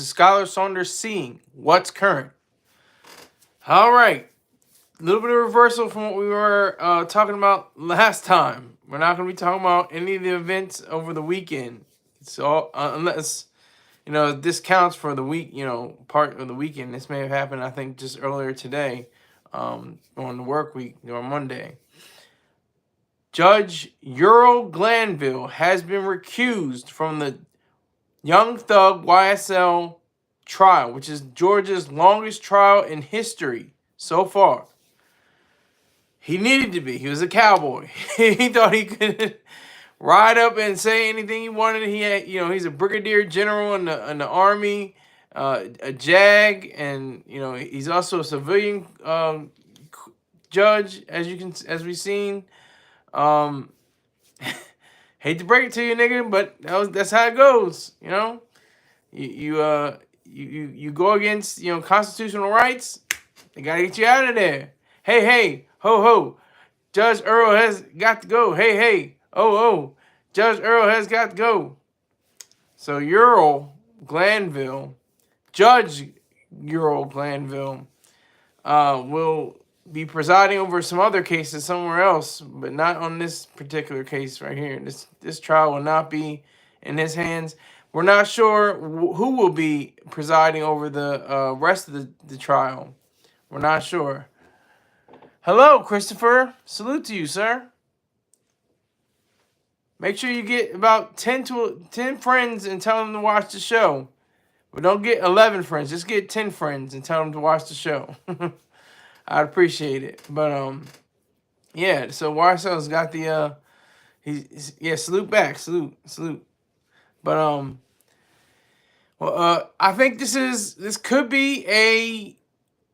is Skyler Saunders seeing? What's current? All right. A little bit of reversal from what we were talking about last time. We're not going to be talking about any of the events over the weekend. So unless, this counts for the week, part of the weekend. This may have happened, I think, just earlier today on the work week, on Monday. Judge Ural Glanville has been recused from the Young Thug YSL trial, which is Georgia's longest trial in history so far. He needed to be. He was a cowboy. He thought he could ride up and say anything he wanted. He had, he's a brigadier general in the army, a JAG, and he's also a civilian judge, as we've seen. Hate to break it to you, nigga, but that's how it goes. You go against constitutional rights. They gotta get you out of there. Hey, ho ho, Judge Earl has got to go. Hey, oh, Judge Earl has got to go. So Ural Glanville, Judge Ural Glanville, will be presiding over some other cases somewhere else, but not on this particular case right here. This trial will not be in his hands. We're not sure who will be presiding over the rest of the trial. We're not sure. Hello, Christopher. Salute to you, sir. Make sure you get about 10 friends and tell them to watch the show. But don't get 11 friends. Just get 10 friends and tell them to watch the show. I'd appreciate it. But yeah. So YSL's got the salute back, salute. But I think this could be a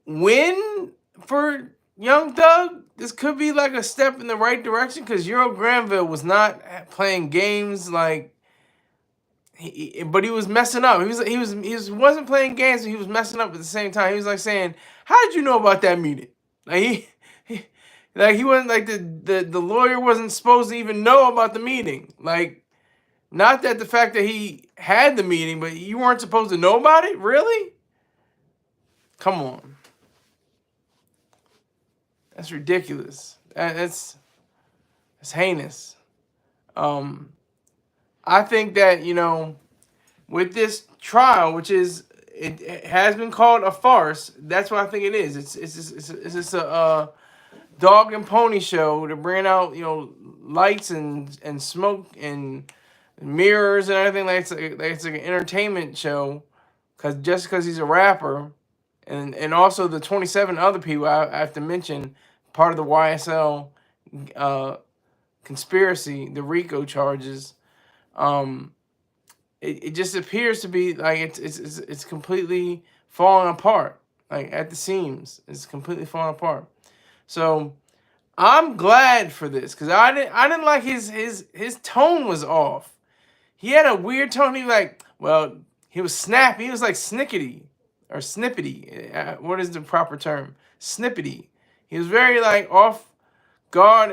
win for Young Thug. This could be like a step in the right direction because Ural Glanville was not playing games but he was messing up. He wasn't playing games, but he was messing up at the same time. He was like saying, "How did you know about that meeting?" Like he wasn't like the lawyer wasn't supposed to even know about the meeting. Like, not that the fact that he had the meeting, but you weren't supposed to know about it? Really? Come on. That's ridiculous. That's heinous. I think that, with this trial, which it has been called a farce, that's what I think it is. It's just a dog and pony show to bring out, lights and smoke and mirrors and everything. It's like an entertainment show, just because he's a rapper. And also the 27 other people I have to mention, part of the YSL conspiracy, the RICO charges. It just appears to be like it's completely falling apart, like at the seams. It's completely falling apart. So I'm glad for this because I didn't like his tone was off. He had a weird tone. He was snappy. He was like snickety. Or snippety. What is the proper term? Snippety. He was very off guard.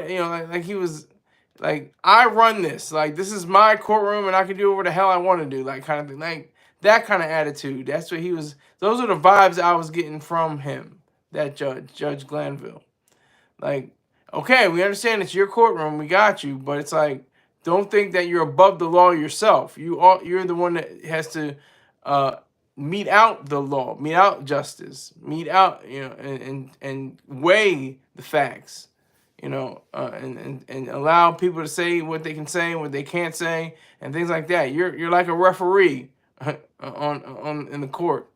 Like he was like, I run this. Like, this is my courtroom and I can do whatever the hell I want to do. Like, kind of thing. Like, that kind of attitude. That's what he was. Those are the vibes I was getting from him. That Judge Glanville. Like, okay, we understand it's your courtroom. We got you. But it's like, don't think that you're above the law yourself. You're the one that has to mete out the law, mete out justice, mete out, and weigh the facts, and allow people to say what they can say and what they can't say and things like that. You're like a referee in the court.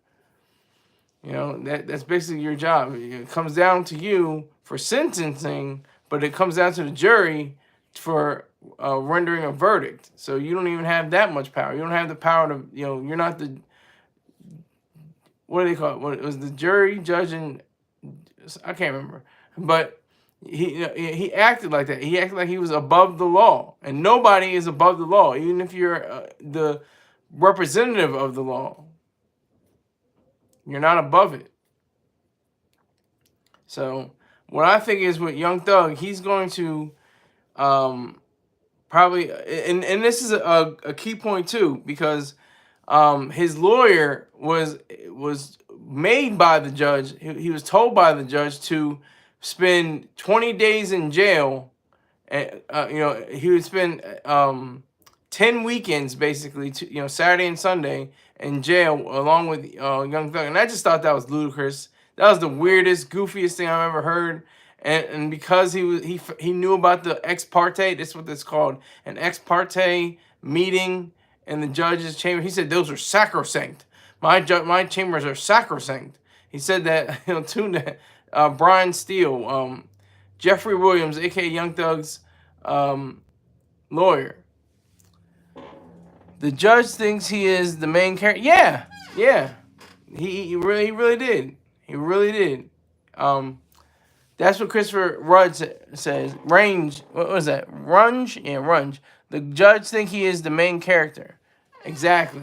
That's basically your job. It comes down to you for sentencing, but it comes down to the jury for rendering a verdict. So you don't even have that much power. You don't have the power to, you're not the, what do they call it? What it was, the jury, judge, and I can't remember. But he acted like that. He acted like he was above the law, and nobody is above the law, even if you're the representative of the law. You're not above it. So what I think is with Young Thug, he's going to probably, and this is a key point too, because his lawyer was made by the judge. He was told by the judge to spend 20 days in jail. And he would spend 10 weekends basically, Saturday and Sunday in jail along with Young Thug. And I just thought that was ludicrous. That was the weirdest, goofiest thing I've ever heard. And because he knew about the ex parte, that's what it's called, an ex parte meeting in the judge's chamber. He said those are sacrosanct. My chambers are sacrosanct. He said that to Brian Steele, Jeffrey Williams, aka Young Thug's lawyer. The judge thinks he is the main character. Yeah. He really did. He really did. That's what Christopher Rudd says. Range. What was that? Runge? Yeah, Runge. The judge think he is the main character. Exactly.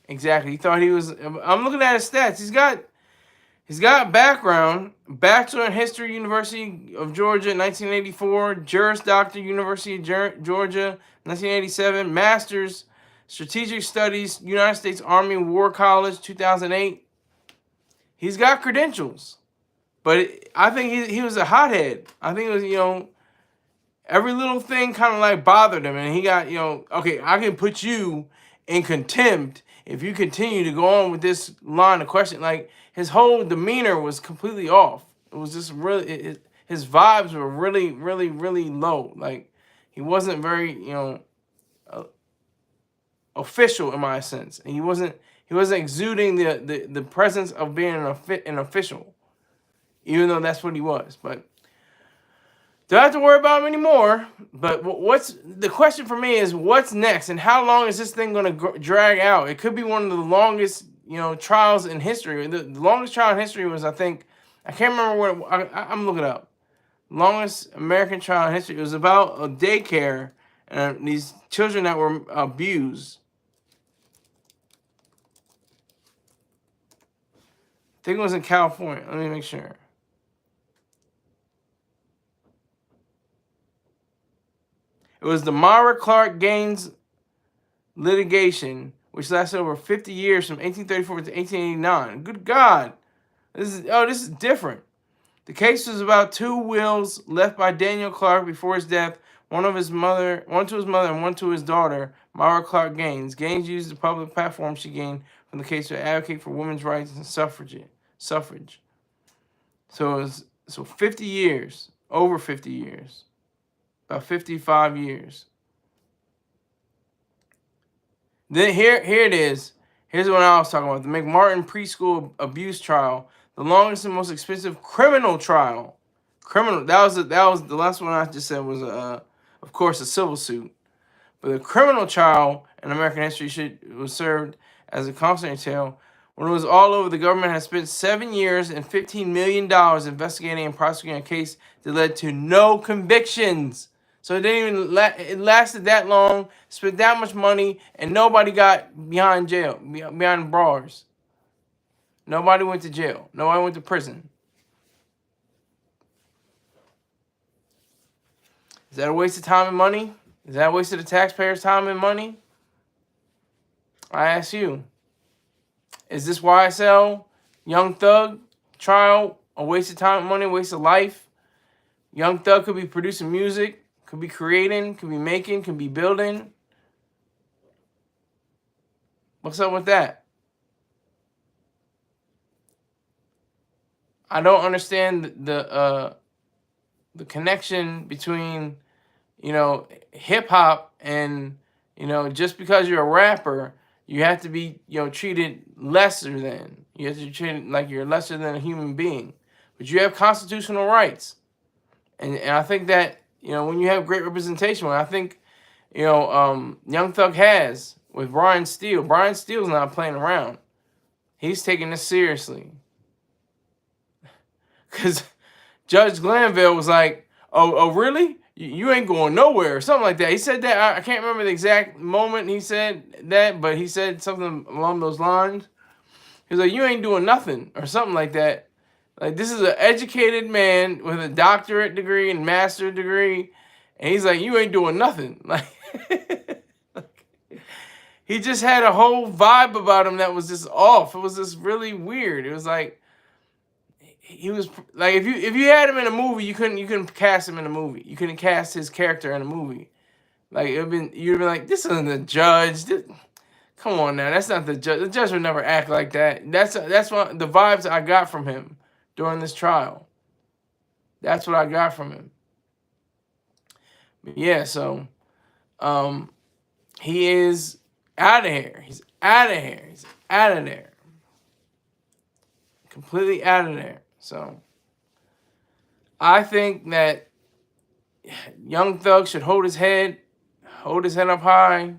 He thought he was. I'm looking at his stats. He's got background. Bachelor in History, University of Georgia, 1984. Juris Doctor, University of Georgia, 1987. Master's, Strategic Studies, United States Army War College, 2008. He's got credentials. But I think he was a hothead. I think it was, every little thing kind of like bothered him. And he got, okay, I can put you in contempt if you continue to go on with this line of question. Like, his whole demeanor was completely off. It was just really, his vibes were really, really, really low. Like, he wasn't very, official in my sense. And he wasn't exuding the presence of being an official. Even though that's what he was. But don't have to worry about him anymore. But what's the question for me is, what's next? And how long is this thing going to drag out? It could be one of the longest, trials in history. The longest trial in history was, I can't remember what, I'm looking it up. Longest American trial in history. It was about a daycare and these children that were abused. I think it was in California. Let me make sure. It was the Myra Clark Gaines litigation, which lasted over 50 years from 1834 to 1889. Good God. This is different. The case was about two wills left by Daniel Clark before his death, one to his mother and one to his daughter, Myra Clark Gaines. Gaines used the public platform she gained from the case to advocate for women's rights and suffrage. So it was 50 years, over 50 years. About 55 years. Then here it is. Here's what I was talking about. The McMartin preschool abuse trial. The longest and most expensive criminal trial. That was the last one I just said was of course a civil suit. But the criminal trial in American history was served as a cautionary tale. When it was all over, the government had spent 7 years and $15 million investigating and prosecuting a case that led to no convictions. So it didn't even it lasted that long, spent that much money, and nobody got behind bars. Nobody went to jail. Nobody went to prison. Is that a waste of time and money? Is that a waste of the taxpayers' time and money? I ask you. Is this YSL Young Thug trial a waste of time and money, a waste of life? Young Thug could be producing music, could be creating, could be making, could be building. What's up with that? I don't understand the connection between, hip hop and, just because you're a rapper, you have to be, treated lesser than. You have to be treated like you're lesser than a human being. But you have constitutional rights. And I think that, when you have great representation, I think, Young Thug has with Brian Steele. Brian Steele's not playing around. He's taking this seriously. Because Judge Glanville was like, oh, really? You ain't going nowhere, or something like that. He said that. I can't remember the exact moment he said that, but he said something along those lines. He was like, you ain't doing nothing, or something like that. Like, this is an educated man with a doctorate degree and master's degree, and he's like, you ain't doing nothing. Like, he just had a whole vibe about him that was just off. It was just really weird. It was like he was like if you had him in a movie, you couldn't cast him in a movie. You couldn't cast his character in a movie. Like you'd been like, this isn't the judge. Come on now, that's not the judge. The judge would never act like that. That's what the vibes I got from him during this trial. That's what I got from him. But yeah, so he is out of here. He's out of here. He's out of there. Completely out of there. So I think that Young Thug should hold his head up high.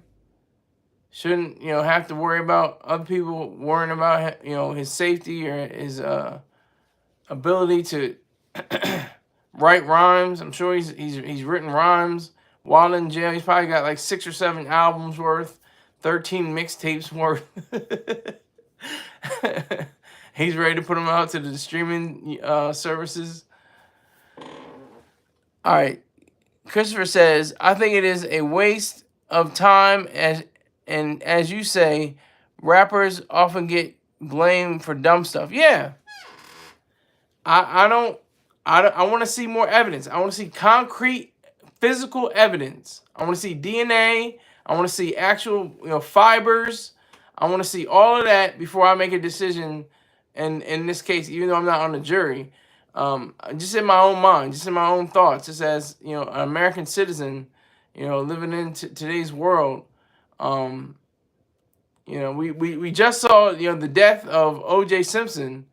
Shouldn't, have to worry about other people worrying about, his safety or his ability to write rhymes. I'm sure he's written rhymes while in jail. He's probably got like 6 or 7 albums worth, 13 mixtapes worth. He's ready to put them out to the streaming services. All right. Christopher says, I think it is a waste of time, and as you say, rappers often get blamed for dumb stuff. Yeah. I want to see more evidence. I want to see concrete physical evidence. I want to see DNA. I want to see actual fibers. I want to see all of that before I make a decision. And in this case, even though I'm not on the jury, just in my own mind, just in my own thoughts, just as an American citizen, living in today's world, we just saw the death of O.J. Simpson.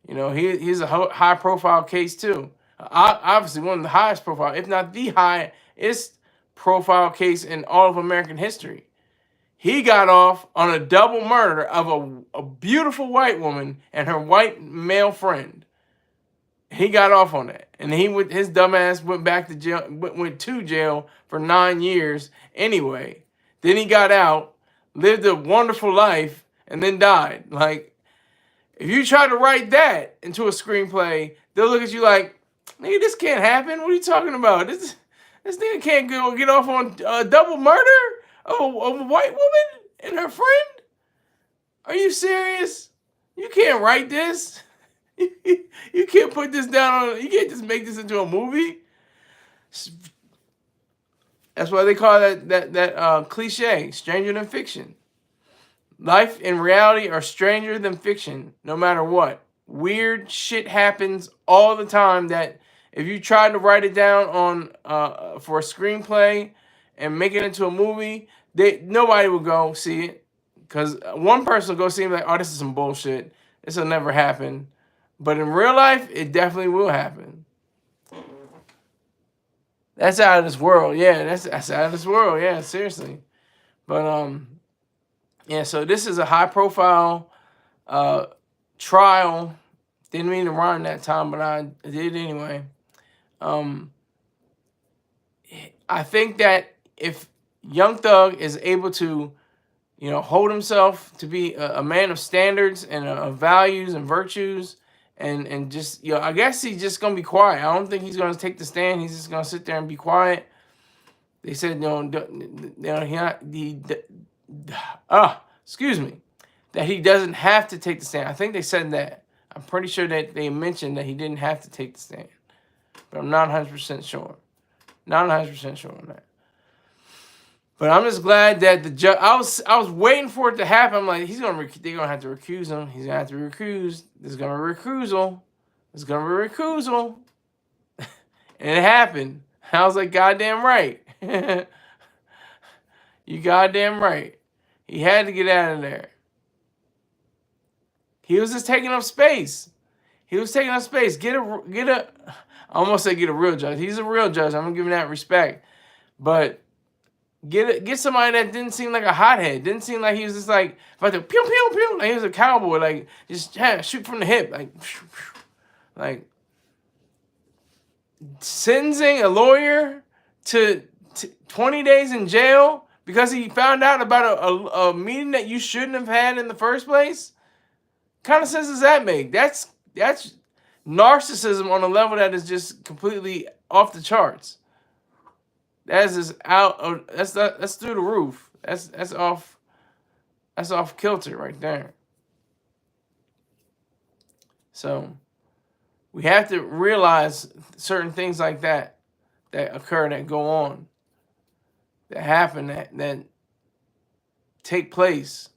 He's a high profile case too. Obviously one of the highest profile, if not the highest profile case in all of American history. He got off on a double murder of a beautiful white woman and her white male friend. He got off on that, and his dumb ass went back to jail. Went to jail for 9 years anyway. Then he got out, lived a wonderful life, and then died. Like, if you try to write that into a screenplay, they'll look at you like, nigga, this can't happen. What are you talking about? This nigga can't get off on double murder of a white woman and her friend? Are you serious? You can't write this. You can't put this down on. You can't just make this into a movie. That's why they call that cliche, stranger than fiction. Life and reality are stranger than fiction, no matter what. Weird shit happens all the time that if you try to write it down on for a screenplay and make it into a movie, nobody will go see it. Because one person will go see it and be like, oh, this is some bullshit. This will never happen. But in real life, it definitely will happen. That's out of this world. Yeah, that's out of this world. Yeah, seriously. But yeah, so this is a high-profile trial. Didn't mean to rhyme that time, but I did anyway. I think that if Young Thug is able to, hold himself to be a man of standards and of values and virtues, and just, I guess he's just gonna be quiet. I don't think he's gonna take the stand. He's just gonna sit there and be quiet. They said, excuse me, that he doesn't have to take the stand. I think they said that. I'm pretty sure that they mentioned that he didn't have to take the stand, but I'm not 100% sure. Not 100% sure on that. But I'm just glad that the judge. I was waiting for it to happen. I'm like, they're gonna have to recuse him. He's gonna have to be recused. There's gonna be recusal. There's gonna be recusal. And it happened. I was like, goddamn right. You goddamn right. He had to get out of there. He was just taking up space. He was taking up space. Get a. I almost said get a real judge. He's a real judge. I'm gonna give him that respect. But get somebody that didn't seem like a hothead. Didn't seem like he was just like about to pew pew pew. Like he was a cowboy. Like just shoot from the hip. Like sentencing a lawyer to 20 days in jail because he found out about a meeting that you shouldn't have had in the first place. Kind of sense does that make? That's narcissism on a level that is just completely off the charts. That's just out. That's through the roof. That's off That's off kilter right there. So we have to realize certain things like that occur, that go on, that happen, that take place.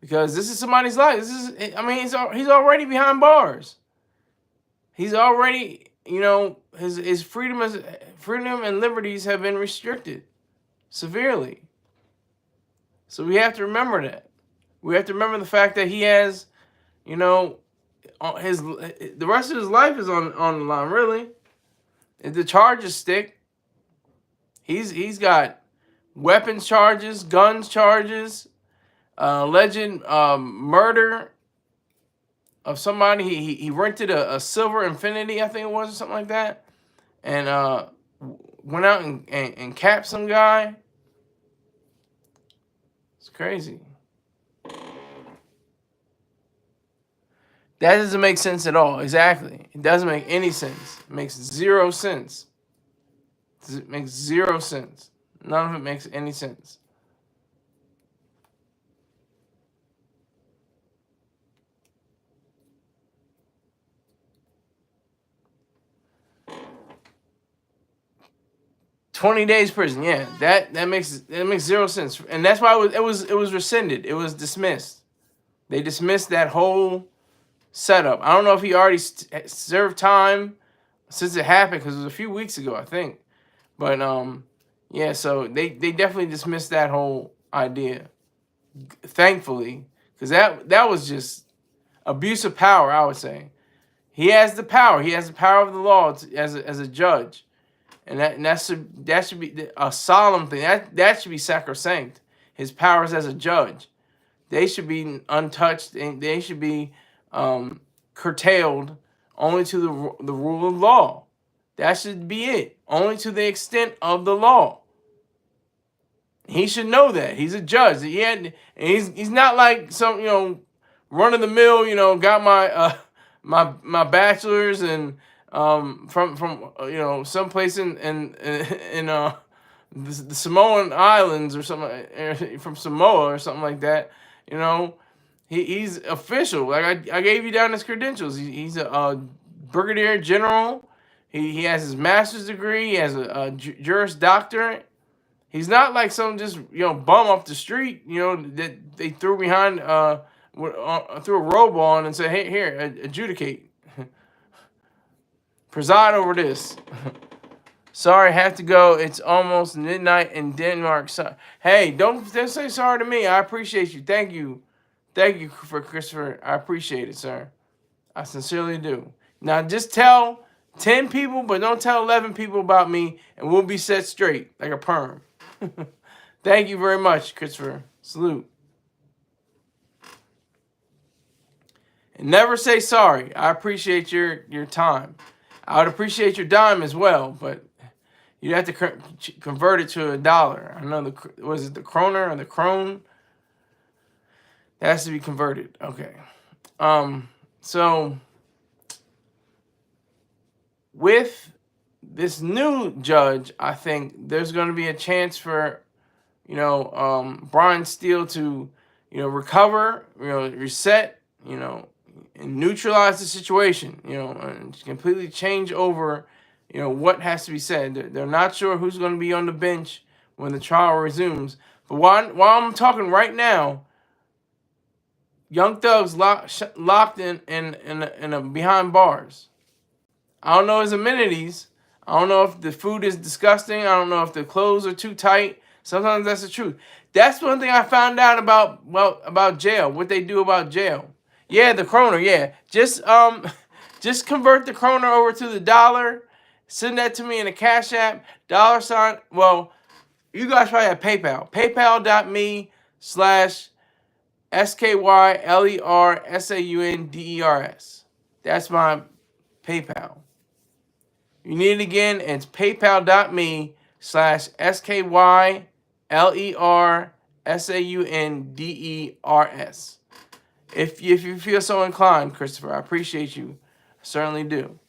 Because this is somebody's life. I mean, he's already behind bars. He's already, his freedom and liberties have been restricted severely. So we have to remember that. We have to remember the fact that he has, the rest of his life is on the line, really. If the charges stick, he's got weapons charges, guns charges, alleged murder of somebody. He rented a silver Infinity, I think it was, or something like that, and went out and capped some guy. It's crazy. That doesn't make sense at all. Exactly. It doesn't make any sense. It makes zero sense. It makes zero sense. None of it makes any sense. $20 days prison. Yeah, that makes zero sense, and that's why it was rescinded. It was dismissed. They dismissed that whole setup. I don't know if he already served time since it happened, because it was a few weeks ago, I think. But yeah, so they definitely dismissed that whole idea. Thankfully, because that was just abuse of power, I would say. He has the power. He has the power of the law as a judge. And that should be a solemn thing. That should be sacrosanct. His powers as a judge, they should be untouched, and they should be curtailed only to the rule of law. That should be it. Only to the extent of the law. He should know that. He's a judge. He's not like some run of the mill. Got my my bachelor's and from someplace in the Samoan Islands or something, from Samoa or something like that. He's official. Like I gave you down his credentials. He's a brigadier general. He has his master's degree. He has a Juris Doctorate. He's not like some just bum off the street. That they threw behind threw a robe on and said, "Hey, here, adjudicate." Preside over this. Sorry, have to go. It's almost midnight in Denmark. So, hey, don't say sorry to me. I appreciate you. Thank you. Thank you for Christopher. I appreciate it, sir. I sincerely do. Now, just tell 10 people, but don't tell 11 people about me, and we'll be set straight like a perm. Thank you very much, Christopher. Salute. And never say sorry. I appreciate your time. I would appreciate your dime as well, but you'd have to convert it to $1. I know was it the kroner or the krone? That has to be converted. Okay. So with this new judge, I think there's going to be a chance for Brian Steele to recover, reset, and neutralize the situation, and completely change over, what has to be said. They're not sure who's going to be on the bench when the trial resumes. But while I'm talking right now, Young Thug's locked in behind bars. I don't know his amenities. I don't know if the food is disgusting. I don't know if the clothes are too tight. Sometimes that's the truth. That's one thing I found out about jail. What they do about jail. Yeah, the kroner. Yeah, just convert the kroner over to the dollar. Send that to me in a Cash App. $. Well, you guys probably have PayPal. PayPal.me/SKYLERSAUNDERS. That's my PayPal. You need it again. It's PayPal.me/SKYLERSAUNDERS. If you feel so inclined, Christopher, I appreciate you. I certainly do.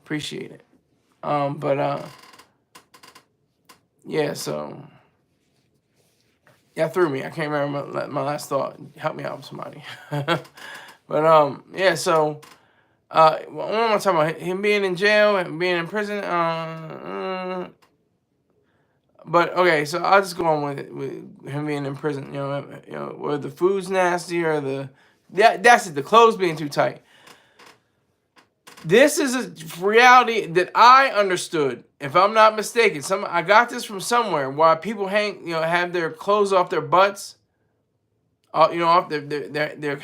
Appreciate it. Yeah, so Yeah, threw me. I can't remember my last thought. Help me out, somebody. But yeah. So what am I talking about? Him being in jail and being in prison. But okay, so I'll just go on with it, with him being in prison. You know, whether the food's nasty or that's it. The clothes being too tight. This is a reality that I understood, if I'm not mistaken. I got this from somewhere. Why people have their clothes off their butts, off their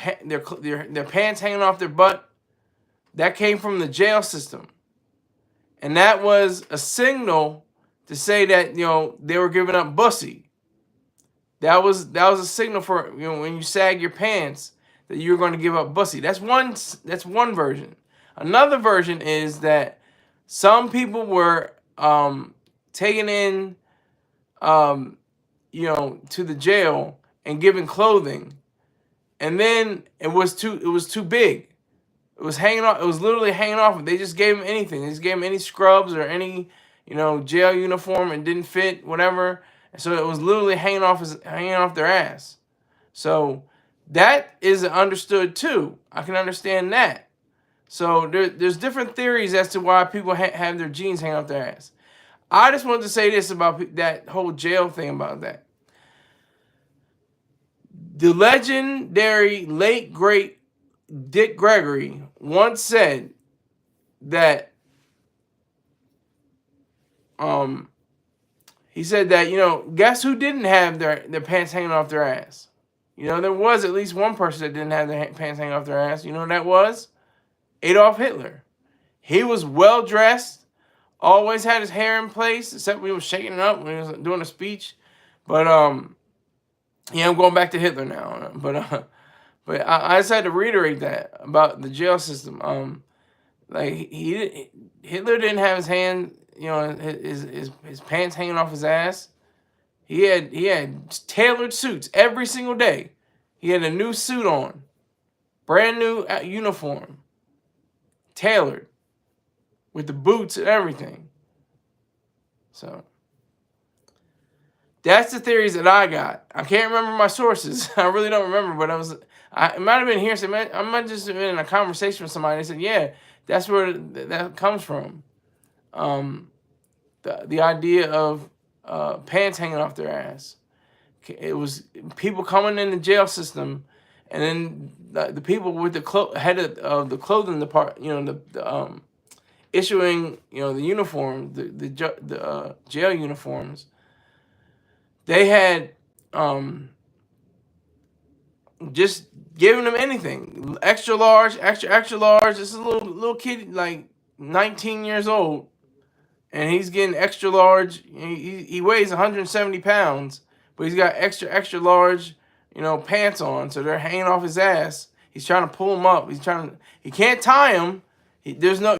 pants hanging off their butt. That came from the jail system, and that was a signal to say that they were giving up bussy. That was a signal for when you sag your pants that you're going to give up bussy. That's one version. Another version is that some people were taken in, to the jail and given clothing, and then it was too big. It was hanging off. It was literally hanging off. They just gave him anything. They just gave him any scrubs or any jail uniform, and didn't fit, whatever. And so it was literally hanging off their ass. So that is understood too. I can understand that. So there's different theories as to why people have their jeans hanging off their ass. I just wanted to say this about that whole jail thing about that. The legendary late great Dick Gregory once said that he said that guess who didn't have their pants hanging off their ass? There was at least one person that didn't have their pants hanging off their ass. You know who that was? Adolf Hitler. He was well dressed, always had his hair in place, except when he was shaking it up when he was doing a speech. But I'm going back to Hitler now. But I just had to reiterate that about the jail system. Hitler didn't have his hand, his pants hanging off his ass. He had tailored suits every single day. He had a new suit on, brand new uniform, tailored, with the boots and everything. So that's the theories that I got. I can't remember my sources. I really don't remember, but it might have been here. So I might just have been in a conversation with somebody. They said, yeah, that's where that comes from. The idea of pants hanging off their ass. It was people coming in the jail system, and then the people with the head of the clothing department, issuing the uniform, the jail uniforms. They had just giving them anything, extra large, extra large. This is a little kid, like 19 years old, and he's getting extra large. He weighs 170 pounds, but he's got extra large, pants on, so they're hanging off his ass. He's trying to pull them up. He can't tie them. There's no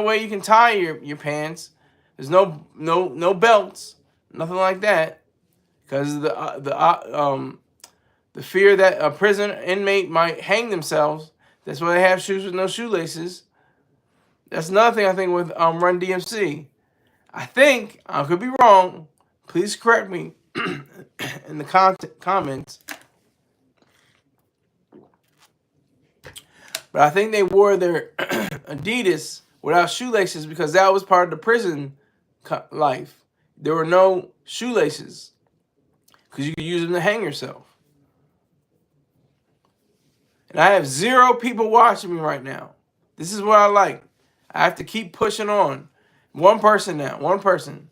way you can tie your pants. There's no belts, nothing like that, because the fear that a prison inmate might hang themselves. That's why they have shoes with no shoelaces. That's another thing I think with Run DMC. I think I could be wrong. Please correct me in the comments. But I think they wore their Adidas without shoelaces because that was part of the prison life. There were no shoelaces because you could use them to hang yourself. And I have 0 people watching me right now. This is what I like. I have to keep pushing on. One person now. One person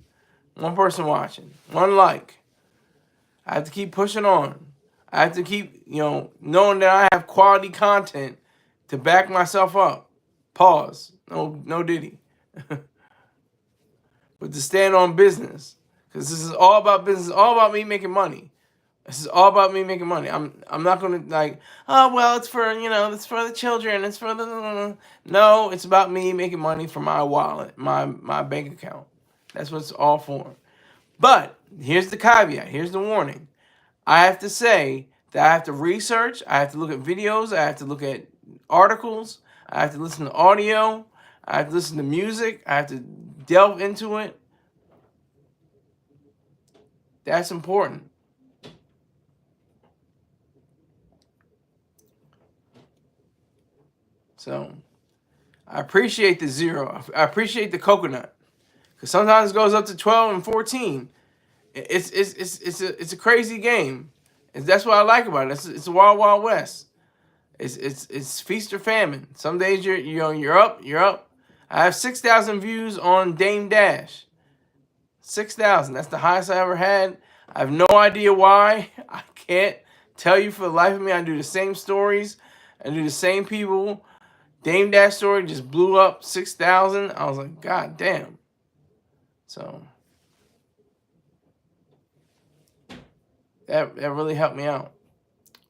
watching. 1 like. I have to keep pushing on. I have to keep, knowing that I have quality content to back myself up. Pause. No Diddy. But to stand on business. Because this is all about business. All about me making money. This is all about me making money. I'm not going to it's for, it's for the children. It's for the... No, it's about me making money for my wallet, my bank account. That's what it's all for. But here's the caveat. Here's the warning. I have to say that I have to research. I have to look at videos. I have to look at articles. I have to listen to audio. I have to listen to music. I have to delve into it. That's important. So I appreciate the 0. I appreciate the coconut, because sometimes it goes up to 12 and 14. It's a crazy game. And that's what I like about it. It's a wild, wild west. It's feast or famine. Some days you're up. I have 6,000 views on Dame Dash. 6,000. That's the highest I ever had. I have no idea why. I can't tell you for the life of me. I do the same stories. I do the same people. Dame Dash story just blew up 6,000. I was like, God damn. So that really helped me out.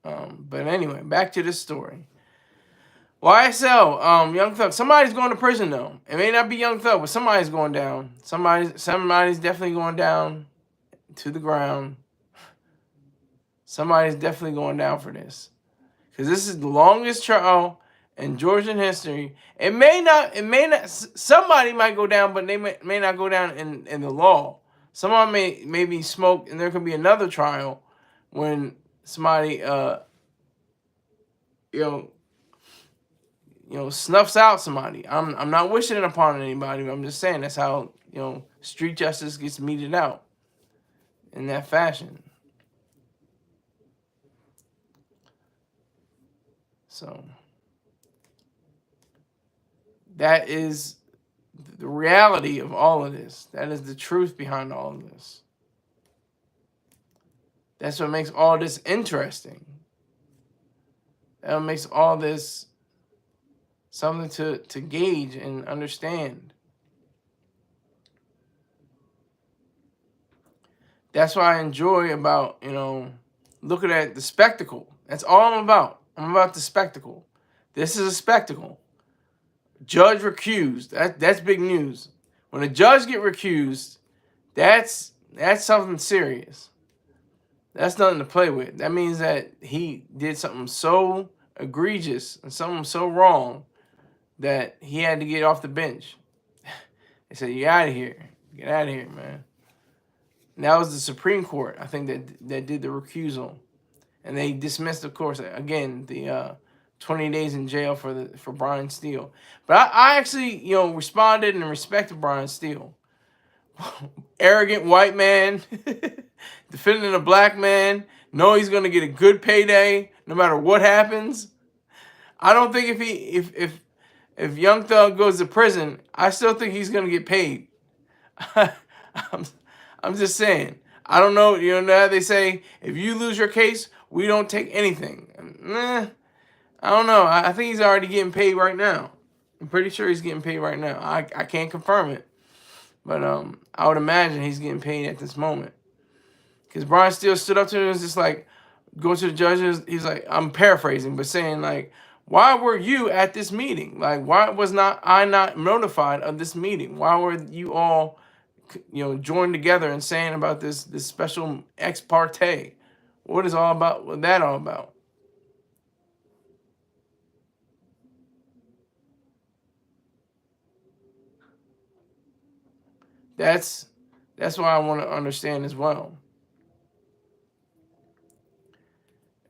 But anyway, back to this story. YSL, Young Thug. Somebody's going to prison though. It may not be Young Thug, but somebody's going down. Somebody's definitely going down to the ground. Somebody's definitely going down for this, because this is the longest trial in Georgian history. It may not. Somebody might go down, but they may not go down in the law. Someone may be smoked, and there could be another trial when somebody snuffs out somebody. I'm not wishing it upon anybody. I'm just saying that's how street justice gets meted out in that fashion. So that is the reality of all of this. That is the truth behind all of this. That's what makes all this interesting. That makes all this something to gauge and understand. That's what I enjoy about, looking at the spectacle. That's all I'm about. I'm about the spectacle. This is a spectacle. Judge recused. That's big news. When a judge get recused, that's something serious. That's nothing to play with. That means that he did something so egregious and something so wrong that he had to get off the bench. They said, "You out of here. Get out of here, man." And that was the Supreme Court, I think, that did the recusal. And they dismissed, of course, again, the 20 days in jail for Brian Steele. But I actually, responded and respected Brian Steele. Arrogant white man defending a black man. Know he's gonna get a good payday no matter what happens. I don't think if Young Thug goes to prison, I still think he's gonna get paid. I'm just saying. I don't know. How they say, if you lose your case, we don't take anything. I don't know. I think he's already getting paid right now. I'm pretty sure he's getting paid right now. I can't confirm it, but I would imagine he's getting paid at this moment. Because Brian Steele stood up to him and was just like, go to the judges. He's like, I'm paraphrasing, but saying like, why were you at this meeting? Like, why was I not notified of this meeting? Why were you all, joined together and saying about this special ex parte? What is all about? What that all about? That's what I want to understand as well.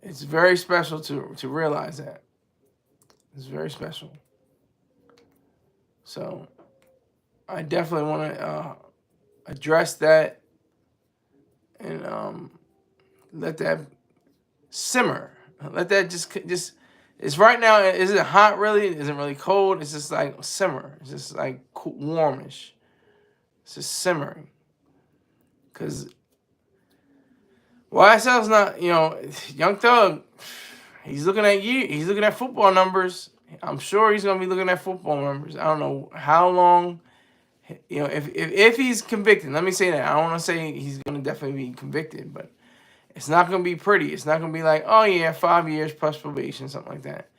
It's very special to realize that. It's very special. So I definitely want to address that and let that simmer. Let that just. It's right now. Is it hot? Really? Is it really cold? It's just like simmer. It's just like warmish. It's just simmering. Because YSL's not, Young Thug, he's looking at you. He's looking at football numbers. I'm sure he's going to be looking at football numbers. I don't know how long, if he's convicted. Let me say that. I don't want to say he's going to definitely be convicted, but it's not going to be pretty. It's not going to be like, oh, yeah, 5 years plus probation, something like that.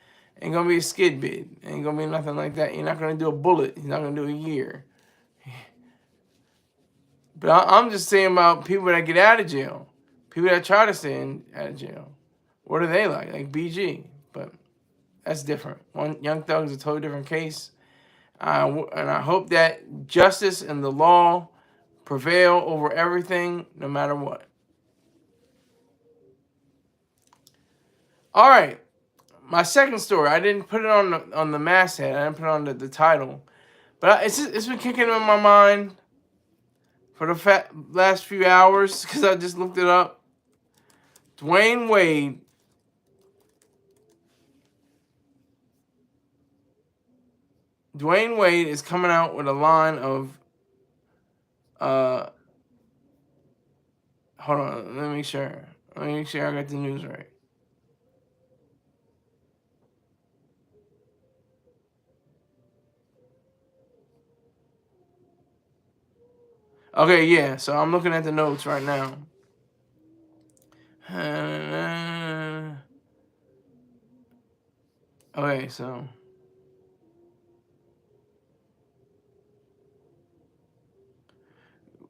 Ain't going to be a skid bid. Ain't going to be nothing like that. You're not going to do a bullet. You're not going to do a year. But I'm just saying about people that get out of jail. People that try to stay out of jail. What are they like? Like BG. But that's different. Young Thug is a totally different case. And I hope that justice and the law prevail over everything, no matter what. All right. my second story, I didn't put it on the masthead. I didn't put it on the title. But it's been kicking in my mind for the last few hours because I just looked it up. Dwayne Wade is coming out with a line of hold on, let me make sure I got the news right. Okay, yeah, so I'm looking at the notes right now. Okay, so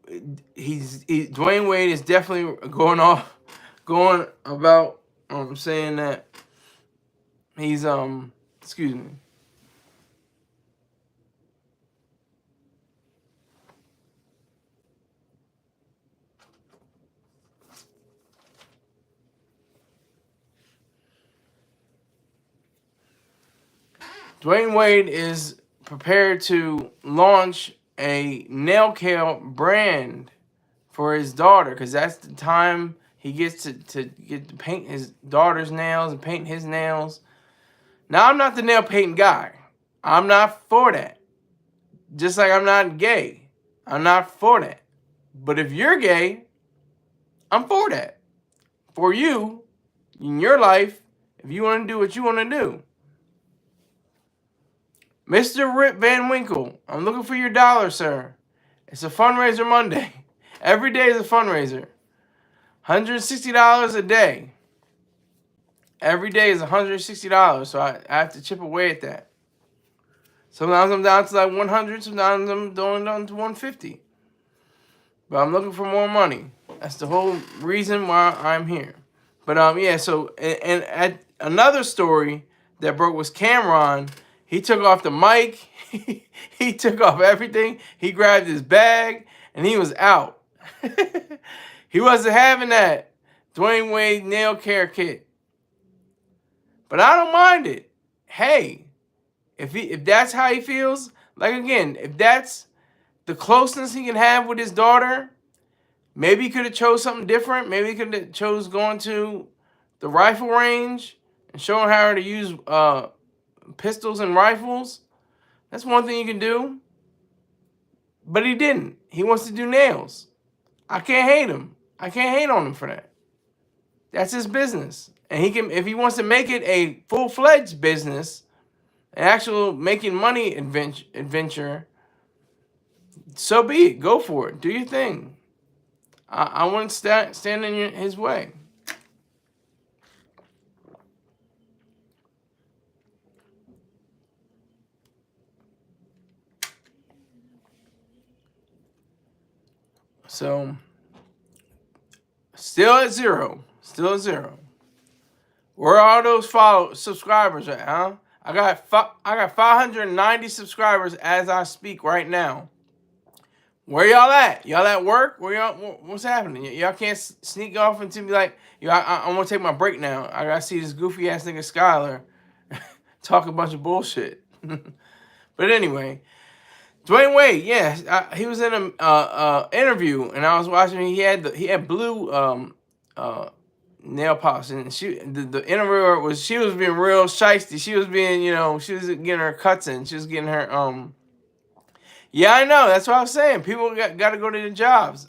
Dwayne Wade is definitely going about saying that he's excuse me. Dwayne Wade is prepared to launch a nail care brand for his daughter because that's the time he gets to get to paint his daughter's nails and paint his nails. Now, I'm not the nail painting guy. I'm not for that. Just like I'm not gay. I'm not for that. But if you're gay, I'm for that. For you, in your life, if you want to do what you want to do. Mr. Rip Van Winkle, I'm looking for your dollar, sir. It's a fundraiser Monday. Every day is a fundraiser. $160 a day. Every day is $160, so I have to chip away at that. Sometimes I'm down to like 100, sometimes I'm going down to 150. But I'm looking for more money. That's the whole reason why I'm here. But yeah, so and at another story that broke was Cameron. He took off the mic. He took off everything. He grabbed his bag and he was out. He wasn't having that Dwayne Wade nail care kit. But I don't mind it. Hey, if that's how he feels, like again, if that's the closeness he can have with his daughter, maybe he could have chose something different. Maybe he could have chose going to the rifle range and showing her how to use pistols and rifles. That's one thing you can do. But he didn't. He wants to do nails. I can't hate him. I can't hate on him for that. That's his business. And he can, if he wants to make it a full-fledged business, an actual making money adventure, so be it. Go for it. Do your thing. I wouldn't stand in his way. So, still at zero. Still at zero. Where are all those subscribers at, huh? I got 590 subscribers as I speak right now. Where y'all at? Y'all at work? Where y'all? What's happening? Y'all can't sneak off and be like, yo, I'm gonna take my break now. I gotta see this goofy ass nigga Skyler talk a bunch of bullshit. But anyway, Dwayne Wade, yeah, he was in a interview, and I was watching. He had blue nail polish, and the interviewer was being real shiesty. She was being, she was getting her cuts in. She was getting her Yeah, I know. That's what I was saying. People got to go to their jobs.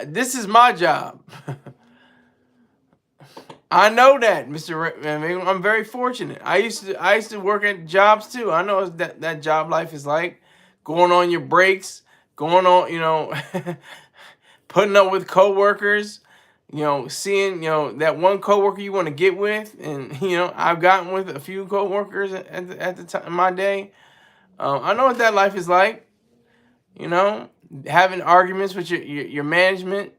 This is my job. I know that, Mr. I'm very fortunate. I used to work at jobs too. I know that job life is like going on your breaks, going on, putting up with coworkers, seeing, that one coworker you want to get with, and I've gotten with a few coworkers at the time of my day. I know what that life is like. Having arguments with your management.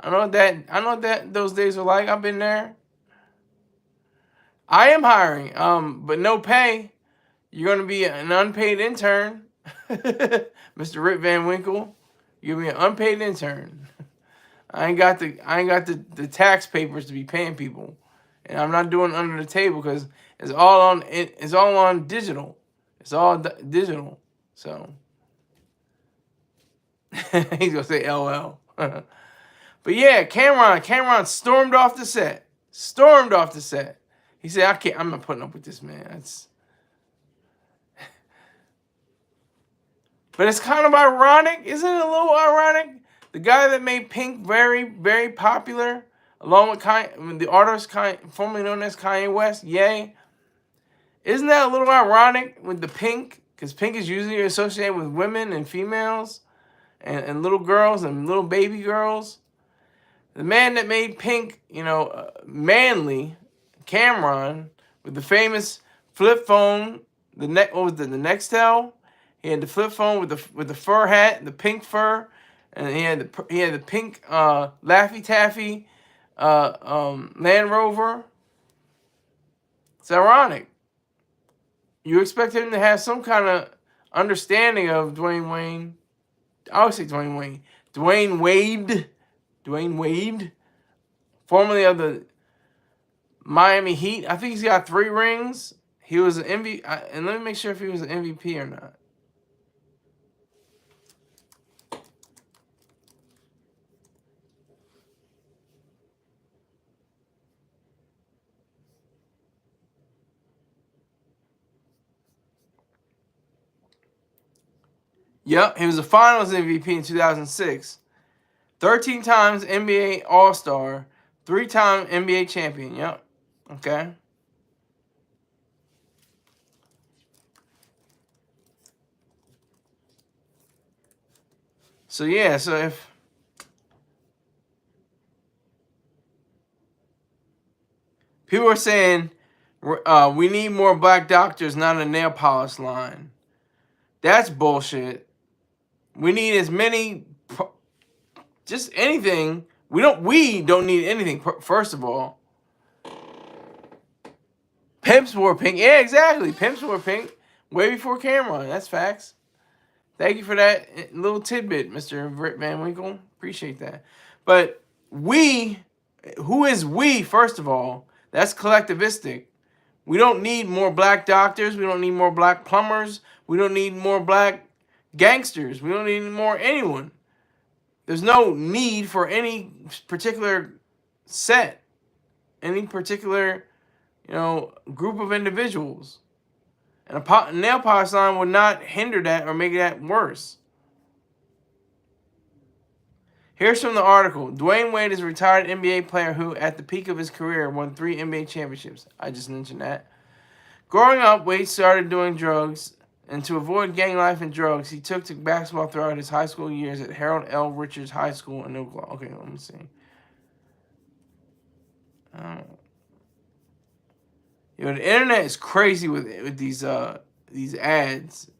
I know what that those days are like. I've been there. I am hiring, but no pay. You're gonna be an unpaid intern, Mr. Rip Van Winkle. You'll be an unpaid intern. I ain't got the tax papers to be paying people, and I'm not doing it under the table because It's all on. It's all on digital. It's all digital. So he's gonna say LL. But yeah, Cameron stormed off the set. Stormed off the set. He said, "I can't. I'm not putting up with this, man." But it's kind of ironic, isn't it? A little ironic. The guy that made Pink very, very popular, along with the artist formerly known as Kanye West, Ye. Isn't that a little ironic with the Pink? Because Pink is usually associated with women and females, and little girls and little baby girls. The man that made Pink, manly, Cameron, with the famous flip phone, what was it, the Nextel? He had the flip phone with the fur hat, the pink fur, and he had the pink Laffy Taffy Land Rover. It's ironic. You expect him to have some kind of understanding of Dwayne Wayne. I always say Dwayne Wayne. Dwayne Wade, formerly of the Miami Heat. I think he's got 3 rings. He was an MVP, and let me make sure if he was an MVP or not. Yep, he was a Finals MVP in 2006. 13 times NBA All-Star. 3-time NBA champion. Yep. Okay. So yeah, so if people are saying we need more black doctors, not a nail polish line, that's bullshit. We need as many, just anything. We don't need anything. First of all, Pimps wore pink. Yeah, exactly. Pimps wore pink way before Cameron. That's facts. Thank you for that little tidbit, Mr. Rip Van Winkle. Appreciate that. But who is we, first of all? That's collectivistic. We don't need more black doctors. We don't need more black plumbers. We don't need more black gangsters. We don't need more anyone. There's no need for any particular set, any particular, group of individuals. And a nail polish line would not hinder that or make that worse. Here's from the article. Dwayne Wade is a retired NBA player who, at the peak of his career, won 3 NBA championships. I just mentioned that. Growing up, Wade started doing drugs, and to avoid gang life and drugs, he took to basketball throughout his high school years at Harold L. Richards High School in Oklahoma. Okay, let me see. The internet is crazy with these ads.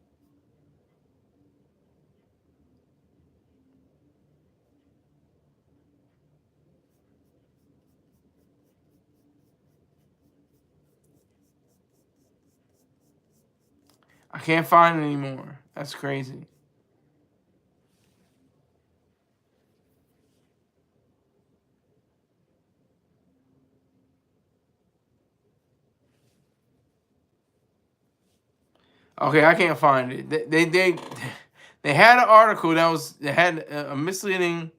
I can't find it anymore. That's crazy. Okay, I can't find it. They had an article that had a misleading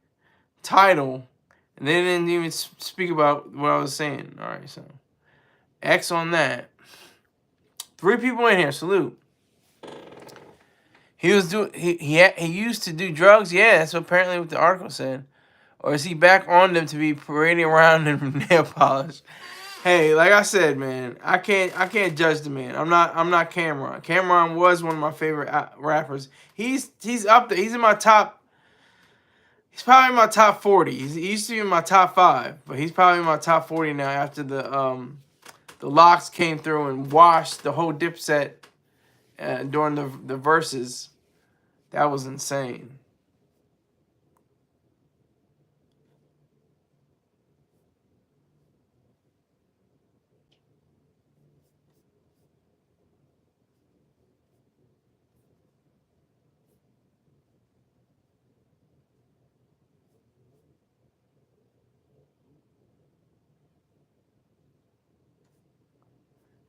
title, and they didn't even speak about what I was saying. All right, so X on that. 3 people in here. Salute. He used to do drugs. Yeah, that's apparently what the article said. Or is he back on them to be parading around in nail polish? Hey, like I said, man, I can't judge the man. I'm not Cameron. Cameron was one of my favorite rappers. He's up there. He's in my top. He's probably in my top 40. He used to be in my top 5, but he's probably in my top 40 now after the locks came through and washed the whole Dipset during the verses. That was insane.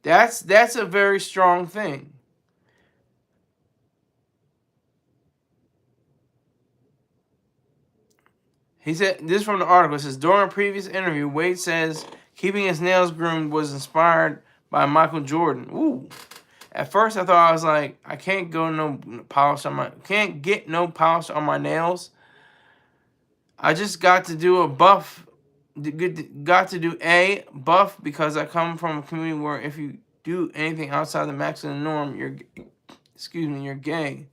That's a very strong thing. He said, this is from the article. It says, during a previous interview, Wade says keeping his nails groomed was inspired by Michael Jordan. Ooh. At first, I thought, I was like, I can't get no polish on my nails. I just got to do a buff. Got to do a buff because I come from a community where if you do anything outside the masculine norm, you're gay.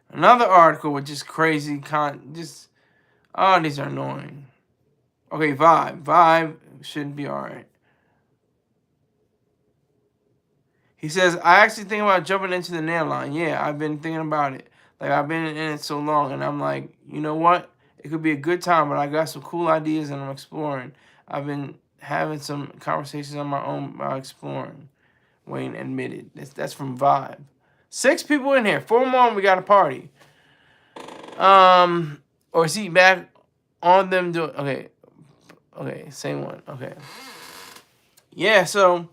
Another article with just crazy these are annoying. Okay, Vibe shouldn't be alright. He says, I actually think about jumping into the nail line. Yeah, I've been thinking about it. Like, I've been in it so long, and I'm like, you know what? It could be a good time, but I got some cool ideas and I'm exploring. I've been having some conversations on my own about exploring. Wayne admitted. That's from Vibe. 6 people in here. 4 more and we got a party. Or is he back on them doing... Okay, same one. Okay. Yeah, so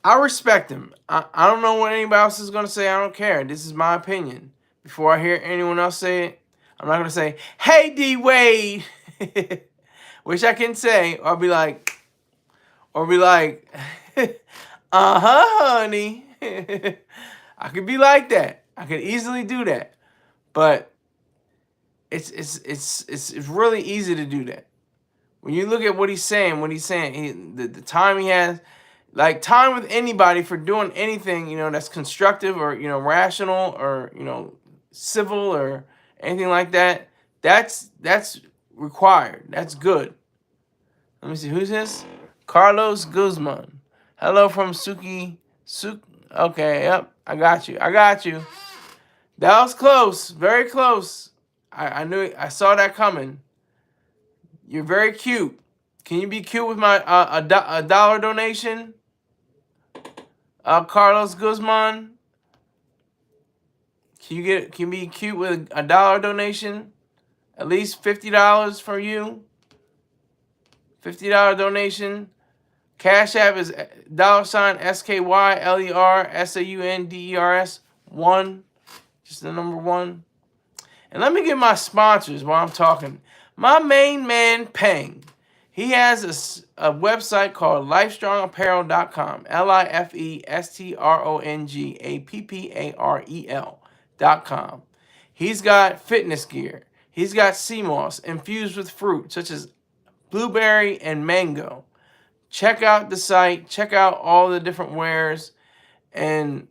I respect him. I don't know what anybody else is going to say. I don't care. This is my opinion. Before I hear anyone else say it, I'm not going to say, hey, D-Wade. Which I can say. Or be like, uh-huh, honey. I could be like that. I could easily do that. But it's really easy to do that. When you look at what he's saying, the time he has, like time with anybody for doing anything, you know, that's constructive or, you know, rational or, you know, civil or anything like that, that's required. That's good. Let me see, who's this? Carlos Guzman. Hello from Suki. Okay, yep, I got you. That was close, very close. I knew it. I saw that coming. You're very cute. Can you be cute with my a dollar donation? Carlos Guzman. Can you be cute with a dollar donation? At least $50 for you. $50 donation. Cash App is $SKYLERSAUNDERS 1. Just the number 1. And let me get my sponsors while I'm talking. My main man, Pang. He has a website called LifeStrongApparel.com. LIFESTRONGAPPAREL.com. He's got fitness gear. He's got sea moss infused with fruit, such as blueberry and mango. Check out the site. Check out all the different wares. And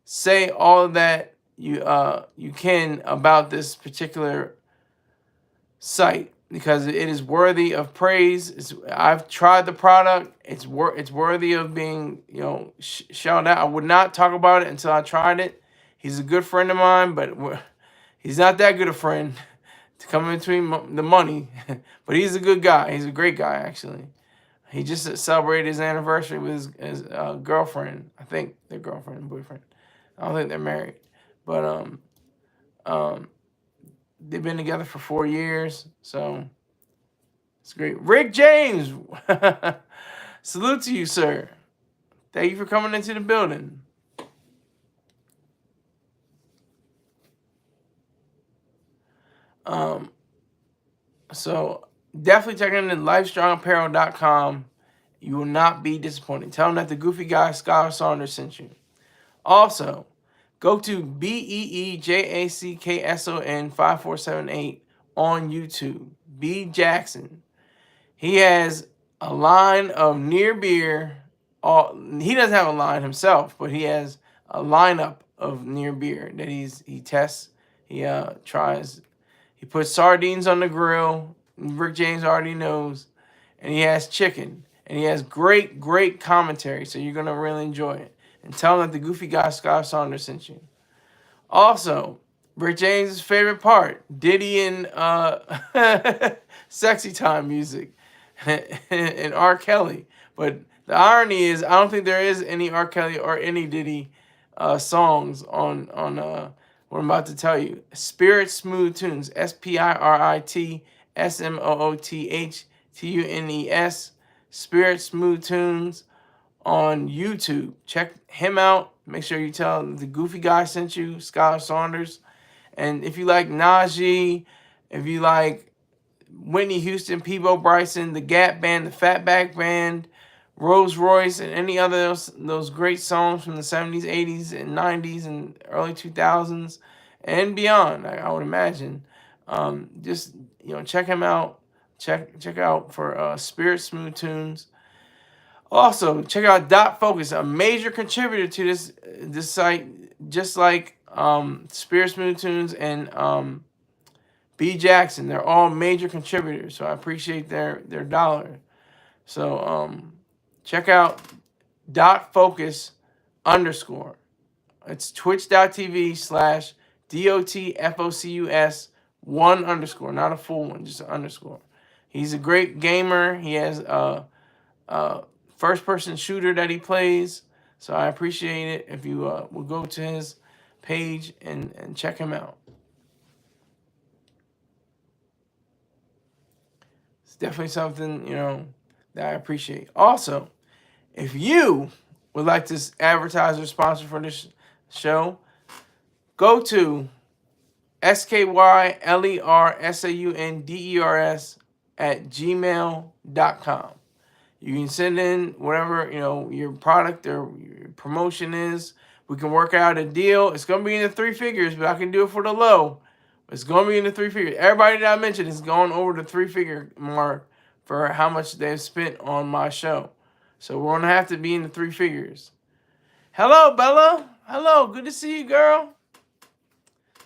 say all that you can about this particular site, because it is worthy of praise. I've tried the product. It's worthy of being, you know, shouted out. I would not talk about it until I tried it. He's a good friend of mine, but he's not that good a friend to come in between the money. But he's a good guy. He's a great guy, actually. He just celebrated his anniversary with his girlfriend. I think their girlfriend and boyfriend. I don't think they're married. But they've been together for 4 years, so it's great. Rick James, salute to you, sir. Thank you for coming into the building. So definitely check in LifeStrongApparel.com. You will not be disappointed. Tell them that the goofy guy, Skyler Saunders, sent you. Also, go to BEEJACKSON 5478 on YouTube. B Jackson. He has a line of near beer. He doesn't have a line himself, but he has a lineup of near beer that he tests. He tries. He puts sardines on the grill. Rick James already knows. And he has chicken. And he has great commentary. So you're going to really enjoy it. And tell him that the goofy guy, Scott Saunders, sent you. Also, Rick James' favorite part, Diddy and Sexy Time music. And R. Kelly. But the irony is, I don't think there is any R. Kelly or any Diddy songs on what I'm about to tell you. Spirit Smooth Tunes. SPIRIT SMOOTHTUNES. Spirit Smooth Tunes on YouTube. Check him out. Make sure you tell the goofy guy sent you, Skyler Saunders. And if you like Najee, if you like Whitney Houston, Peebo Bryson, the Gap Band, the Fatback Band, Rolls Royce, and any other those great songs from the 70s, 80s, and 90s, and early 2000s, and beyond, I would imagine. Just, check him out. Check out for Spirit Smooth Tunes. Also, check out Dot Focus, a major contributor to this site, just like Spirit Smooth Tunes and B Jackson. They're all major contributors, so I appreciate their dollar. So check out Dot Focus _. It's twitch.tv/DOTFOCUS 1_, not a full one, just an underscore. He's a great gamer. He has a first-person shooter that he plays, so I appreciate it if you will go to his page and check him out. It's definitely something, that I appreciate. Also, if you would like to advertise or sponsor for this show, go to SKYLERSAUNDERS@gmail.com. You can send in whatever, your product or your promotion is. We can work out a deal. It's going to be in the 3 figures, but I can do it for the low. It's going to be in the 3 figures. Everybody that I mentioned is going over the 3-figure mark for how much they've spent on my show. So we're going to have to be in the 3 figures. Hello, Bella. Hello. Good to see you, girl.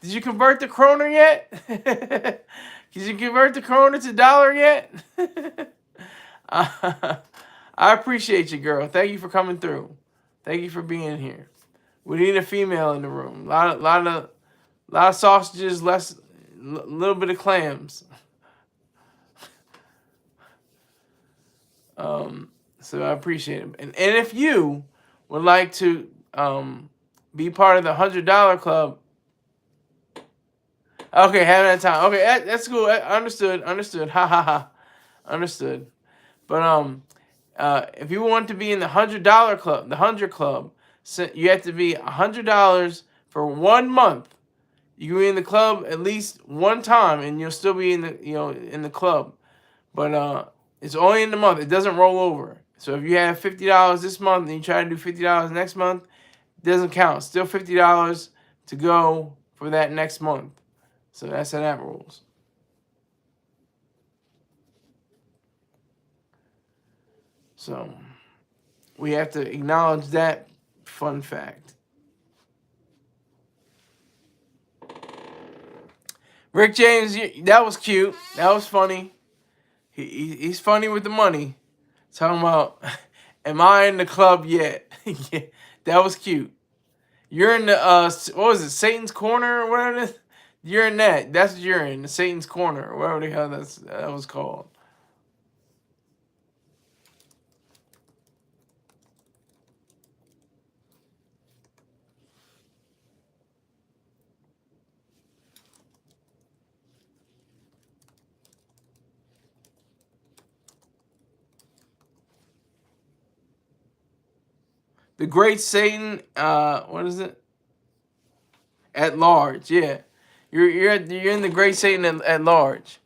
Did you convert the kroner yet? Did you convert the kroner to dollar yet? I appreciate you, girl. Thank you for coming through. Thank you for being here. We need a female in the room. A lot of sausages, little bit of clams. So I appreciate it. And if you would like to be part of the $100 club, okay, having that time. Okay, that's cool. Understood. Ha ha ha. Understood. But if you want to be in the $100 club, the 100 club, you have to be $100 for 1 month. You can be in the club at least one time, and you'll still be in the club. But it's only in the month. It doesn't roll over. So if you have $50 this month and you try to do $50 next month, it doesn't count. Still $50 to go for that next month. So that's how that rolls. So we have to acknowledge that fun fact. Rick James, that was cute. That was funny. He's funny with the money. Talking about, am I in the club yet? Yeah, that was cute. You're in the, what was it, Satan's Corner or whatever it is? You're in that. That's what you're in, the Satan's Corner or whatever the hell that was called. The Great Satan, what is it? At large, yeah. You're in the Great Satan at large.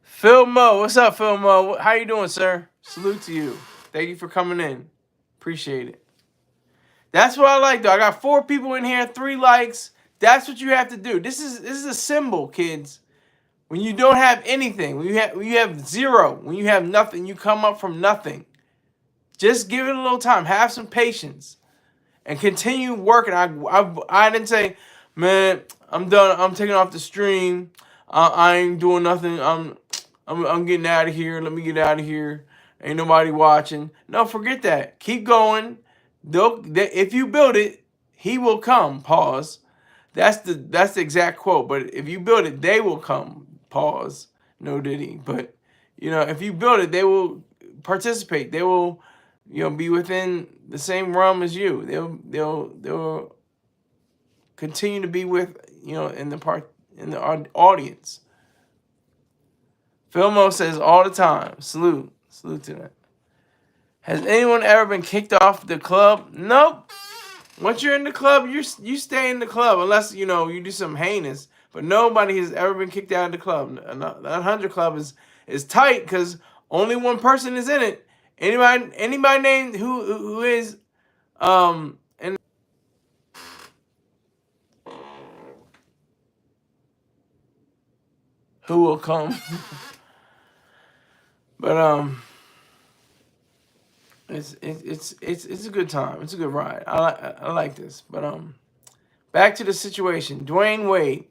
Phil Mo, what's up, Phil Mo? How you doing, sir? Salute to you. Thank you for coming in. Appreciate it. That's what I like, though. I got 4 people in here, 3 likes. That's what you have to do. This is a symbol, kids. When you don't have anything, when you have 0, when you have nothing, you come up from nothing. Just give it a little time. Have some patience, and continue working. I didn't say, man, I'm done. I'm taking off the stream. I ain't doing nothing. I'm getting out of here. Let me get out of here. Ain't nobody watching. No, forget that. Keep going. If you build it, he will come. Pause. That's the exact quote. But if you build it, they will come. Pause. No diddy. But if you build it, they will participate. They will be within the same realm as you. They'll continue to be with in the audience. Filmo says all the time. Salute to that. Has anyone ever been kicked off the club? Nope. Once you're in the club, you stay in the club unless you do something heinous. But nobody has ever been kicked out of the club. The 100 Club is tight because only one person is in it. Anybody named who is and who will come. But it's a good time. It's a good ride. I like this. But back to the situation. Dwayne Wade.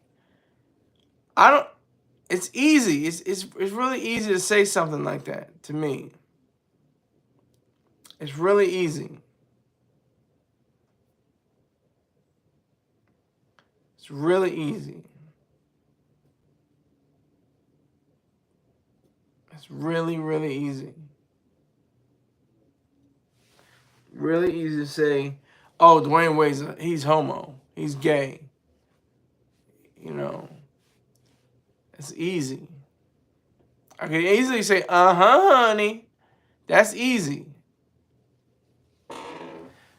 It's easy. It's really easy to say something like that to me. It's really easy. It's really easy. It's really, really easy. Really easy to say, oh, Dwayne Wade's he's homo. He's gay. It's easy. I can easily say, honey. That's easy.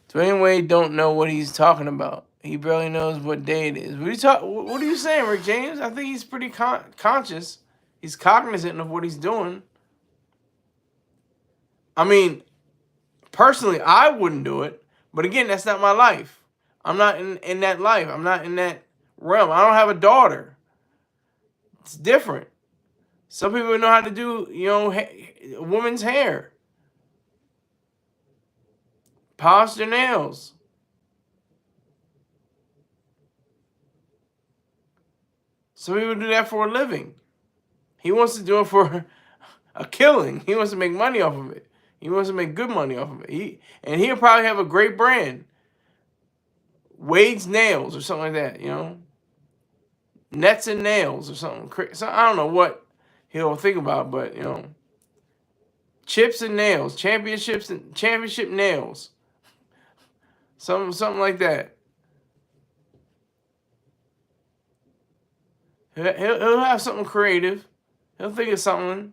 Dwayne Wade don't know what he's talking about. He barely knows what day it is. What are you saying, Rick James? I think he's pretty conscious. He's cognizant of what he's doing. I mean, personally, I wouldn't do it. But again, that's not my life. I'm not in that life. I'm not in that realm. I don't have a daughter. It's different. Some people know how to do, a woman's hair. Polish their nails. Some people do that for a living. He wants to do it for a killing. He wants to make money off of it. He wants to make good money off of it. He'll probably have a great brand. Wade's Nails or something like that, Nets and Nails or something. So I don't know what he'll think about, but, Chips and Nails. Championship Nails. Something like that. He'll have something creative. He'll think of something.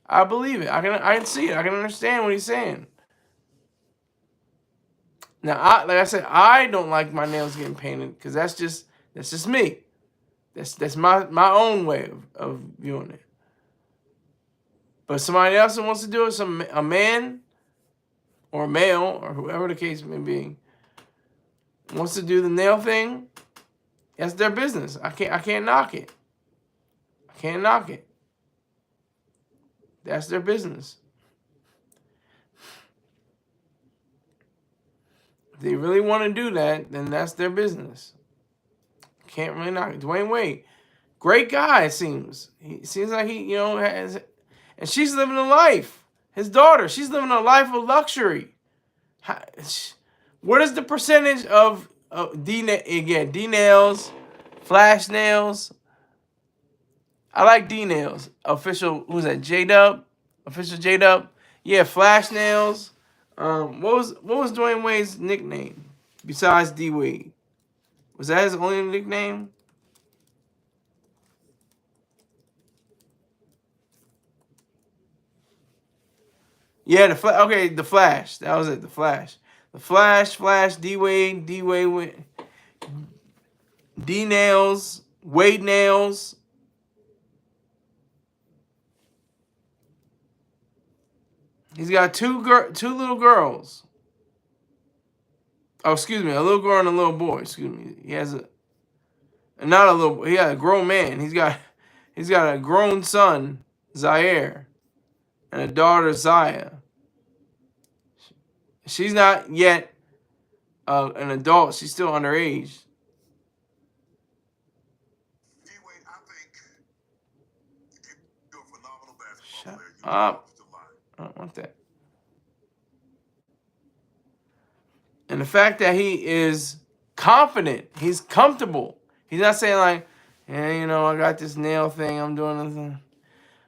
I believe it. I can see it. I can understand what he's saying. Now, like I said, I don't like my nails getting painted because that's just me. That's my own way of viewing it. But somebody else that wants to do it, a man or a male or whoever the case may be, wants to do the nail thing, that's their business. I can't knock it. I can't knock it. That's their business. If they really want to do that, then that's their business. Can't really knock it. Dwayne Wade, great guy, it seems. He seems like he, has, and she's living a life. His daughter, she's living a life of luxury. What is the percentage of D-nails, flash nails? I like D-nails. Official, who's that? J-Dub? Official J-Dub? Yeah, flash nails. What was Dwayne Wade's nickname besides D-Wade? Was that his only nickname? Yeah, the Flash. That was it, the Flash. The Flash, D-Wade, D-Nails, Wade Nails. He's got two little girls. Oh, excuse me, a little girl and a little boy. Excuse me. He has not a little boy. He has a grown man. He's got a grown son, Zaire, and a daughter, Zaya. She's not yet an adult. She's still underage. Shut up. I don't want that. And the fact that he is confident, he's comfortable. He's not saying like, yeah, I got this nail thing, I'm doing this thing.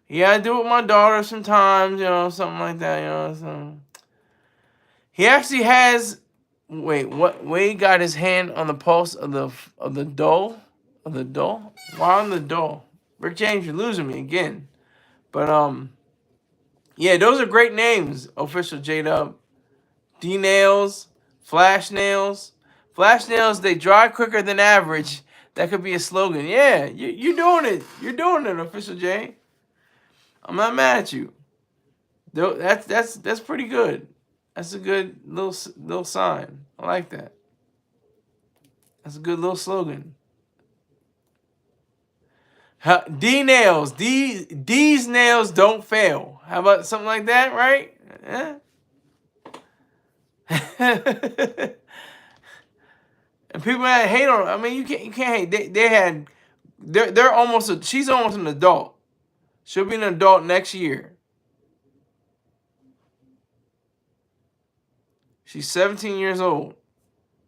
Yeah, I do it with my daughter sometimes, something like that, so. He actually has, Wade got his hand on the pulse of the dole? Of the dole? Why on the dole? Rick James, you're losing me again. But, Yeah, those are great names, Official J-Dub. D-nails, flash nails. Flash nails, they dry quicker than average. That could be a slogan. Yeah, you're doing it. You're doing it, Official J. I'm not mad at you. That's pretty good. That's a good little sign. I like that. That's a good little slogan. D nails. D's nails don't fail. How about something like that, right? Yeah. And people that hate on. I mean, you can't hate. They're almost. She's almost an adult. She'll be an adult next year. She's 17 years old.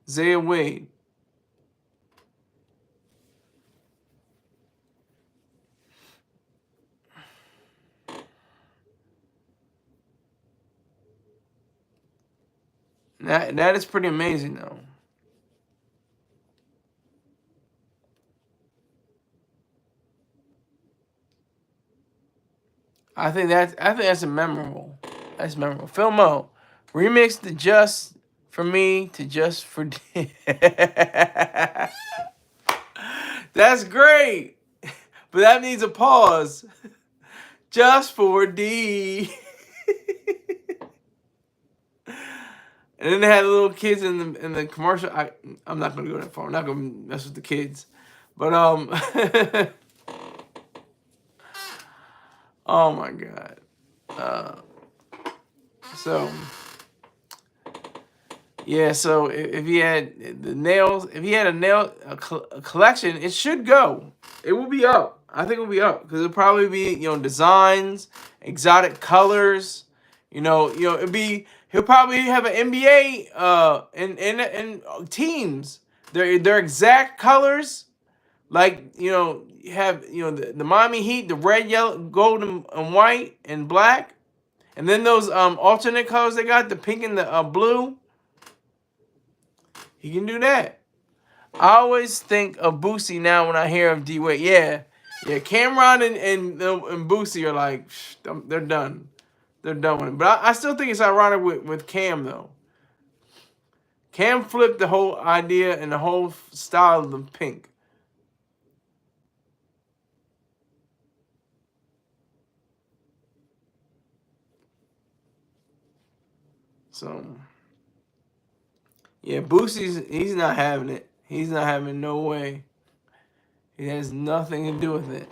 Zaya Wade. That is pretty amazing though. I think that's a memorable. That's memorable. Phil Mo remixed the Just for Me to Just for D. That's great, but that needs a pause. Just for D. And then they had the little kids in the commercial. I'm not gonna go that far. I'm not gonna mess with the kids, but oh my god. So yeah, so if he had the nails, if he had a collection, it should go. It will be up. I think it will be up because it'll probably be designs, exotic colors. It'd be. He'll probably have an NBA and teams. Their exact colors, like you have the Miami Heat, the red, yellow, gold, and white and black, and then those alternate colors they got, the pink and the blue. He can do that. I always think of Boosie now when I hear of D Wade. Yeah. Cameron and Boosie are like they're done. They're done with it. But I still think it's ironic with Cam though. Cam flipped the whole idea and the whole style of the pink. So yeah, he's not having it. He's not having it, no way. It has nothing to do with it.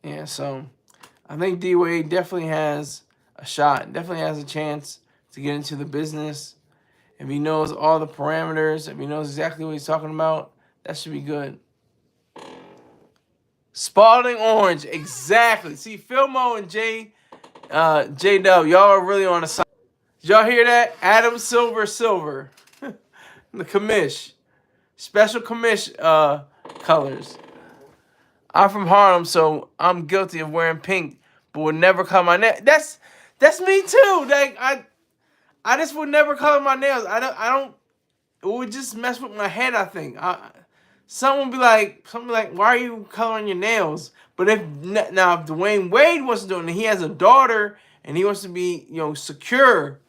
Yeah, so I think D Wade definitely has a shot, definitely has a chance to get into the business. If he knows all the parameters, if he knows exactly what he's talking about, that should be good. Spalding Orange, exactly. See, Philmo and J-Dub, y'all are really on the side. Did y'all hear that? Adam Silver. The commish. Special commish colors. I'm from Harlem, so I'm guilty of wearing pink, but would never color my nails. That's me too. Like I just would never color my nails. I don't. It would just mess with my head. I think. Someone would be like, why are you coloring your nails? But if Dwayne Wade wants to do it, and he has a daughter, and he wants to be secure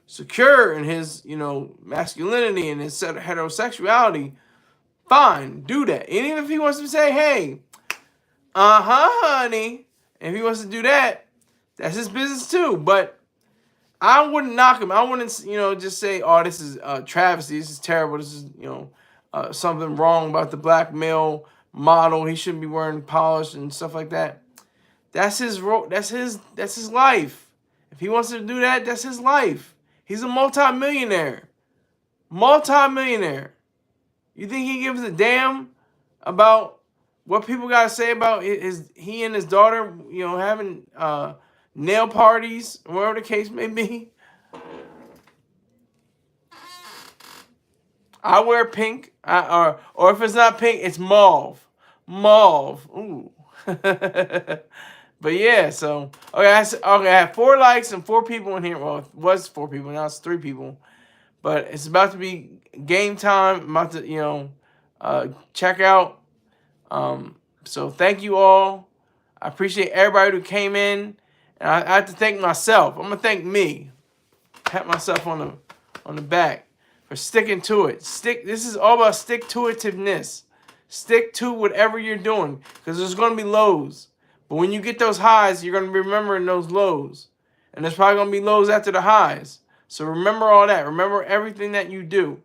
in his masculinity and his heterosexuality, fine, do that. And even if he wants to say, hey, honey, if he wants to do that, that's his business too. But I wouldn't knock him. I wouldn't, just say, oh, this is travesty. This is terrible. This is, something wrong about the black male model. He shouldn't be wearing polish and stuff like that. That's his role. That's his life. If he wants to do that, that's his life. He's a multi-millionaire. Multi-millionaire. You think he gives a damn about what people got to say about he and his daughter, having nail parties, whatever the case may be? I wear pink, or if it's not pink, it's mauve. Mauve. Ooh. But yeah, so okay, I had 4 likes and 4 people in here. Well, it was 4 people, now it's 3 people. But it's about to be game time. I'm about to, check out. So thank you all. I appreciate everybody who came in. And I have to thank myself. I'm going to thank me. Pat myself on the back for sticking to it. This is all about stick-to-itiveness. Stick to whatever you're doing, because there's going to be lows. But when you get those highs, you're going to be remembering those lows. And there's probably going to be lows after the highs. So remember all that. Remember everything that you do.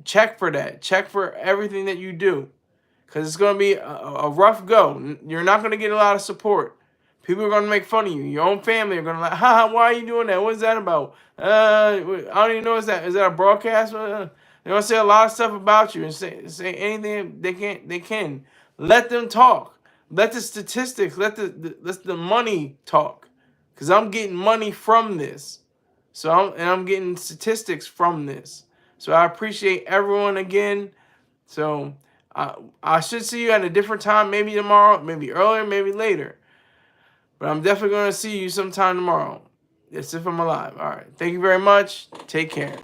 Check for that. Check for everything that you do. Because it's going to be a rough go. You're not going to get a lot of support. People are going to make fun of you. Your own family are going to like, haha, why are you doing that? What is that about? I don't even know. Is that a broadcast? They're going to say a lot of stuff about you and say anything they can. Let them talk. Let the statistics, let the money talk. Because I'm getting money from this. So I'm getting statistics from this. So I appreciate everyone again. So I should see you at a different time, maybe tomorrow, maybe earlier, maybe later. But I'm definitely going to see you sometime tomorrow. That's if I'm alive. All right. Thank you very much. Take care.